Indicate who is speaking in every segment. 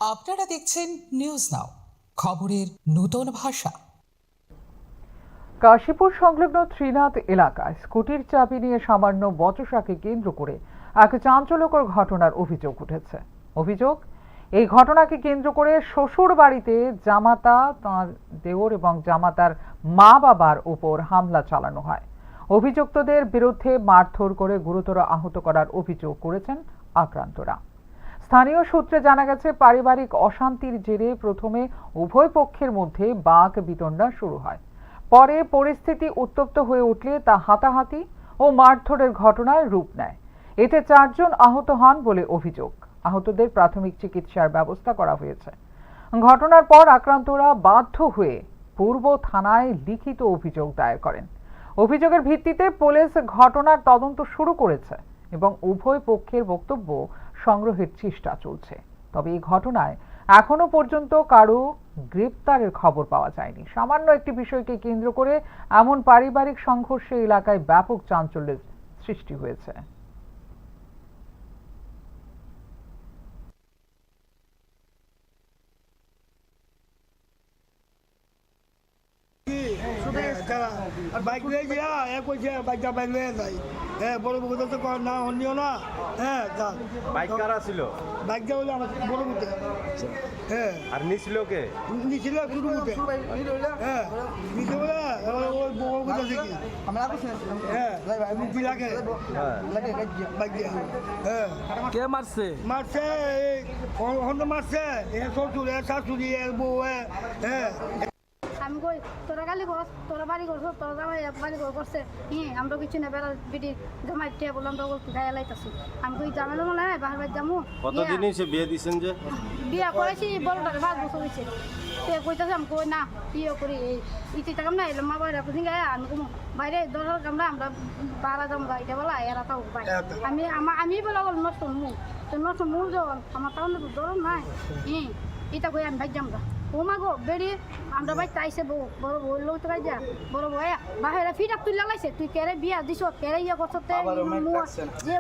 Speaker 1: আপনারা দেখছেন news now, খবরের নতুন ভাষা।
Speaker 2: কাশীপুর সংলগ্ন ত্রিনাথ এলাকায় স্কুটির চাবি নিয়ে সামান্য বচসাকে কেন্দ্র করে এক চাঞ্চল্যকর ঘটনার অভিযোগ উঠেছে। এই ঘটনাকে কেন্দ্র করে শ্বশুর বাড়িতে জামাতা, তাঁর দেওর এবং জামাতার মা বাবার উপর হামলা চালানো হয়। অভিযুক্তদের বিরুদ্ধে মারধর করে গুরুতর আহত করার অভিযোগ করেছেন আক্রান্তরা। স্থানীয় সূত্রে জানা গেছে, পারিবারিক অশান্তির জেরে প্রথমে উভয় পক্ষের মধ্যে বাক বিতণ্ডা শুরু হয়। পরে পরিস্থিতি উত্তপ্ত হয়ে উঠলে তা হাতাহাতি ও মারধরের ঘটনায় রূপ নেয়। এতে 4 জন আহত হন বলে অভিযোগ। আহতদের প্রাথমিক চিকিৎসার ব্যবস্থা করা হয়েছে। ঘটনার পর আক্রান্তরা বাধ্য হয়ে পূর্ব থানায় লিখিত অভিযোগ দায়ের করেন। অভিযোগের ভিত্তিতে পুলিশ ঘটনার তদন্ত শুরু করেছে এবং উভয় পক্ষের বক্তব্য সংগ্রহের চেষ্টা চলছে। তবে এই ঘটনায় এখনো পর্যন্ত কারো গ্রেপ্তারের খবর পাওয়া যায়নি। সামান্য একটি বিষয়কে কেন্দ্র করে এমন পারিবারিক সংঘর্ষে এলাকায় ব্যাপক চাঞ্চল্যের সৃষ্টি হয়েছে।
Speaker 3: আর বাইক নিয়ে গিয়া কইছে বাইকটা বাইক নিয়ে যাই। হ্যাঁ, বড় বউটা তো না হনিও না। হ্যাঁ,
Speaker 4: বাইক কারা ছিল?
Speaker 3: বাইকটা হলো আমার বড় বউতে। হ্যাঁ,
Speaker 4: আর নিছিল কে?
Speaker 3: নিছিল ছোট বউতে। হ্যাঁ, নিতে বলে ওই বউ কোথা থেকে? হ্যাঁ, মুক্তি লাগে। বাইক দিয়ে। হ্যাঁ,
Speaker 5: কে মারছে?
Speaker 3: মারছে হন্ড মারছে। শ্বশুর শাশুড়ি বউ। হ্যাঁ,
Speaker 6: আমি কই তোরা গালি কর, তোরা বাড়ি করছো, তোরা জামাই বাড়ি করছে। আমরা কিছু না, বেড়া বিটি জামাই টিয়া বললাম তো গায়ে লাইতাছি। আমি কই জামাইলো মনে হয় বাহার বাড়ি যামু।
Speaker 4: কতদিন সে বিয়ে দিছেন যে?
Speaker 6: বিয়া করেছি বড়টারে 5 বছর হয়েছে। সে কইতাছে আমি কই না ইয়ে করি ইতি টাকাম না এলাম মা বাইরে আপনি গায়ে আমি কমু বাইরে দরকার কামরা আমরা বারা যাম গাইতে বলা এরা তাও ভাই আমি বলা বল নষ্ট মু তো নষ্ট মূল যখন আমার তাও দরকার নাই। এটা কই আমি ভাই যামরা ও মা গো বেড়ি আমরা ভাই তাইছে বউ বড় বউ লোক তো যা বড় বয়া বাহিরে ফিটা তুই লাগাইছে তুই কেরে বিয়া দিছ কেরে ইয়ে করছ যে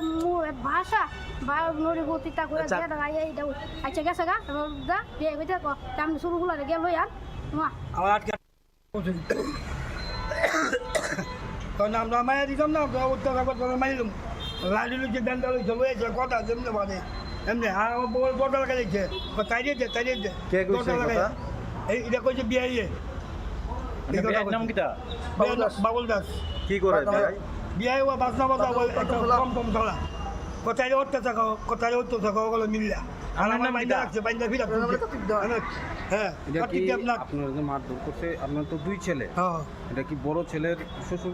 Speaker 6: ভাষা বা নড়ি গতিটা করে যা দাঁড়াই এইটা আচ্ছা গেছে গা যা বিয়ে কইতে কাম শুরু হলো রে গেল আর
Speaker 3: আমার আটকে কারণ আমরা মায়া দিতাম না, আমরা উত্তর কাগজ মারিলাম লালিলু যে ডান্ডা লইছে লইছে কথা যেমনি বাদে এমনি আর আমার বউ বড় লাগাই দিচ্ছে তাই দিয়ে
Speaker 4: কে কইছে কথা?
Speaker 3: এটা কইছে বিয়ে ইয়ে
Speaker 4: নাম কিটা?
Speaker 3: বাবুল দাস।
Speaker 4: কি করে ভাই?
Speaker 3: বিয়ে ও বাসনা বাজা কম চলা কোথায় উঠতে থাকো কোথায় উঠতে থাকো ওগুলো মিললা আমার বাইন্দা রাখছে বাইন্দা ফিরা হ্যাঁ
Speaker 5: এটা কি আপনার যে মারধর করছে? আপনার তো 2 ছেলে,
Speaker 3: হ্যাঁ
Speaker 5: এটা কি বড় ছেলের শ্বশুর?